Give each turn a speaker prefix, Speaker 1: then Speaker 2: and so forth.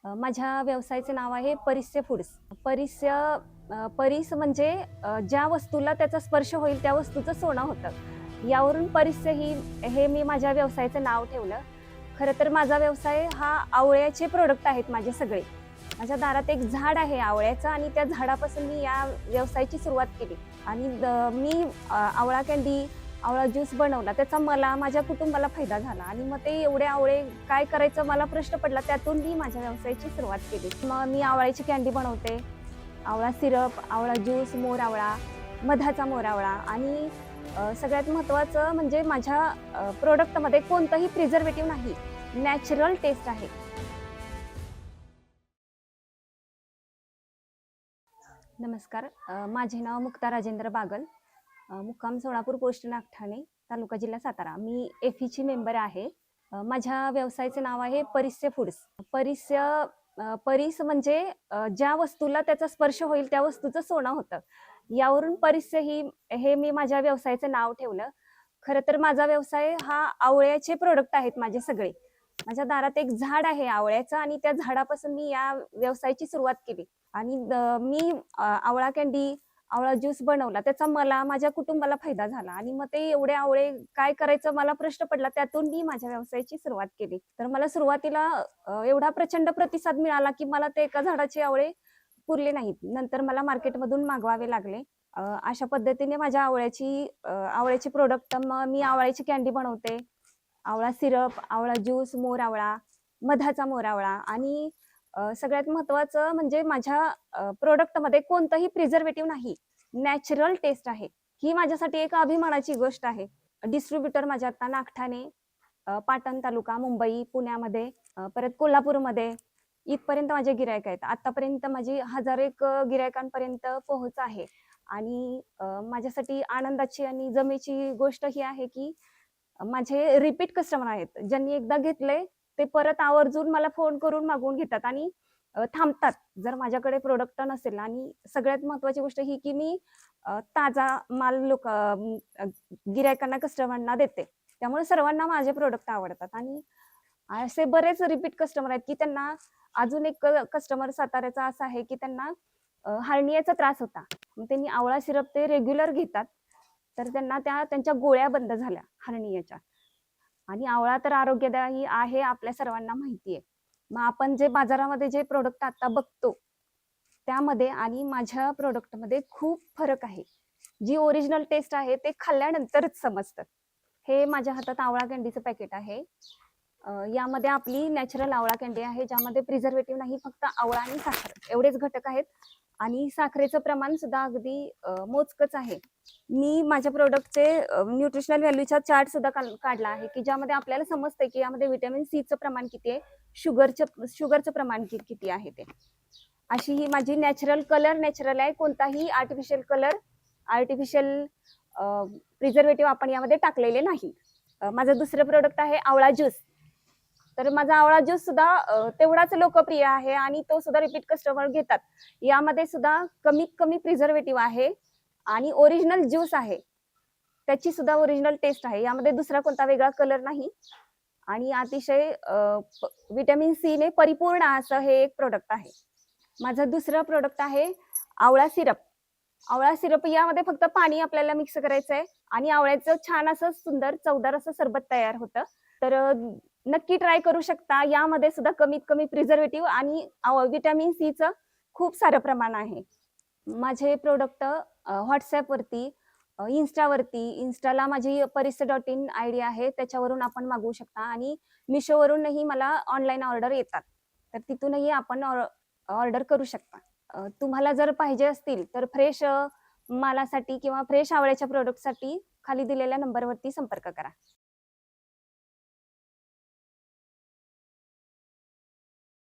Speaker 1: माझ्या व्यवसायाचे नाव आहे परिस्य फूड्स. परीस म्हणजे ज्या वस्तूला त्याचा स्पर्श होईल त्या वस्तूचं सोनं होतं. यावरून परिस्य हे मी माझ्या व्यवसायाचं नाव ठेवलं. खरं तर माझा व्यवसाय हा आवळ्याचे प्रोडक्ट आहेत माझे सगळे. माझ्या दारात एक झाड आहे आवळ्याचं आणि त्या झाडापासून मी या व्यवसायाची सुरुवात केली आणि मी आवळा कँडी, आवळा ज्यूस बनवला. त्याचा मला, माझ्या कुटुंबाला फायदा झाला आणि मग ते एवढे आवळे काय करायचं मला प्रश्न पडला. त्यातून मी माझ्या व्यवसायाची सुरुवात केली. मग मी आवळ्याची कँडी बनवते, आवळा सिरप, आवळा ज्यूस, मोर आवळा, मधाचा मोर आवळा आणि सगळ्यात महत्त्वाचं म्हणजे माझ्या प्रोडक्टमध्ये कोणतंही प्रिझर्वेटिव्ह नाही, नॅचरल टेस्ट आहे. नमस्कार, माझे नाव मुक्ता राजेंद्र बागल, मुक्काम सोलापूर, पोस्ट नागठाणे, तालुका जिल्हा सातारा. मी एफीची मेंबर आहे. माझ्या व्यवसायाचे नाव आहे परिस्य फूड्स. परीस म्हणजे ज्या वस्तूला त्याचा स्पर्श होईल त्या वस्तूचं सोनं होतं. यावरून परिस्य हे मी माझ्या व्यवसायाचं नाव ठेवलं. खरं तर माझा व्यवसाय हा आवळ्याचे प्रोडक्ट आहेत माझे सगळे. माझ्या दारात एक झाड आहे आवळ्याचं आणि त्या झाडापासून मी या व्यवसायाची सुरुवात केली आणि मी आवळा कँडी, आवळा ज्यूस बनवला. त्याचा मला, माझ्या कुटुंबाला फायदा झाला आणि मग ते एवढे आवळे काय करायचं मला प्रश्न पडला. त्यातून मी माझ्या व्यवसायाची सुरुवात केली. तर मला सुरुवातीला एवढा प्रचंड प्रतिसाद मिळाला की मला ते एका झाडाचे आवळे पुरले नाहीत. नंतर मला मार्केटमधून मागवावे लागले. अशा पद्धतीने माझ्या आवळ्याची प्रोडक्ट, मग मी आवळ्याची कँडी बनवते, आवळा सिरप, आवळा ज्यूस, मोर आवळा, मधाचा मोर आवळा आणि सगळ्यात महत्त्वाचं म्हणजे माझ्या प्रोडक्टमध्ये कोणतंही प्रिझर्वेटिव्ह नाही, नॅचरल टेस्ट आहे. ही माझ्यासाठी एक अभिमानाची गोष्ट आहे. डिस्ट्रीब्युटर माझ्या आता नागठाणे, पाटण तालुका, मुंबई, पुण्यामध्ये, परत कोल्हापूरमध्ये इथपर्यंत माझे गिरायक आहेत. आतापर्यंत माझी 1000 गिरायकांपर्यंत पोहोच आहे आणि माझ्यासाठी आनंदाची आणि जमेची गोष्ट ही आहे की माझे रिपीट कस्टमर आहेत. ज्यांनी एकदा घेतलंय ते परत आवर्जून मला फोन करून मागवून घेतात आणि थांबतात जर माझ्याकडे प्रोडक्ट नसेल. आणि सगळ्यात महत्त्वाची गोष्ट ही की मी ताजा माल गिरायकांना, कस्टमरना देते. त्यामुळे सर्वांना माझे प्रोडक्ट आवडतात आणि असे बरेच रिपीट कस्टमर आहेत की त्यांना अजून एक कस्टमर साताऱ्याचा असा आहे की त्यांना हार्नियाचा त्रास होता. मग त्यांनी आवळा सिरप ते रेग्युलर घेतात, तर त्यांना त्यांच्या गोळ्या बंद झाल्या हार्नियाच्या. आणि आवळा तर आरोग्यदायी आहे, आपल्या सर्वांना माहिती आहे. मग आपण जे बाजारामध्ये जे प्रोडक्ट आता बघतो त्यामध्ये आणि माझ्या प्रोडक्टमध्ये खूप फरक आहे. जी ओरिजिनल टेस्ट आहे ते खाल्ल्यानंतरच समजतं. हे माझ्या हातात आवळा कँडीचं पॅकेट आहे. यामध्ये आपली नॅचरल आवळा कँडी आहे, ज्यामध्ये प्रिझर्वेटिव्ह नाही, फक्त आवळा आणि साखर एवढेच घटक आहेत आणि साखरेचं प्रमाण सुद्धा अगदी मोजकच आहे. मी माझ्या प्रोडक्टचे न्यूट्रिशनल व्हॅल्यूचा चार्ट सुद्धा काढला आहे की ज्यामध्ये आपल्याला समजतंय की यामध्ये व्हिटॅमिन सीचं प्रमाण किती आहे, शुगरचं प्रमाण किती आहे ते. अशी ही माझी नॅचरल आहे. कोणताही आर्टिफिशियल प्रिझर्वेटिव्ह आपण यामध्ये टाकलेले नाही. माझं दुसरं प्रोडक्ट आहे आवळा ज्यूस. तर माझा आवळा ज्यूस सुद्धा तेवढाच लोकप्रिय आहे आणि तो सुद्धा रिपीट कस्टमर घेतात. यामध्ये सुद्धा कमीत कमी प्रिझर्वेटिव्ह आहे आणि ओरिजिनल ज्यूस आहे. त्याची सुद्धा ओरिजिनल टेस्ट आहे. यामध्ये दुसरा कोणता वेगळा कलर नाही आणि अतिशय व्हिटॅमिन सी ने परिपूर्ण असं हे एक प्रोडक्ट आहे. माझं दुसरं प्रोडक्ट आहे आवळा सिरप. आवळा सिरप यामध्ये फक्त पाणी आपल्याला मिक्स करायचंय आणि आवळ्याचं छान असं सुंदर चवदार असं सरबत तयार होतं. तर नक्की ट्राय करू शकता. यामध्ये सुद्धा कमीत कमी प्रिझर्वेटिव्ह आणि व्हिटॅमिन सीचं खूप सारं प्रमाण आहे. माझे प्रोडक्ट व्हॉट्सॲपवरती, इन्स्टाला माझी परिस्य.in आयडी आहे, त्याच्यावरून आपण मागवू शकता आणि मिशोवरूनही मला ऑनलाईन ऑर्डर येतात. तर तिथूनही आपण ऑर्डर करू शकता. तुम्हाला जर पाहिजे असतील तर फ्रेश मालासाठी किंवा फ्रेश आवळ्याच्या प्रोडक्टसाठी खाली दिलेल्या नंबरवरती संपर्क करा.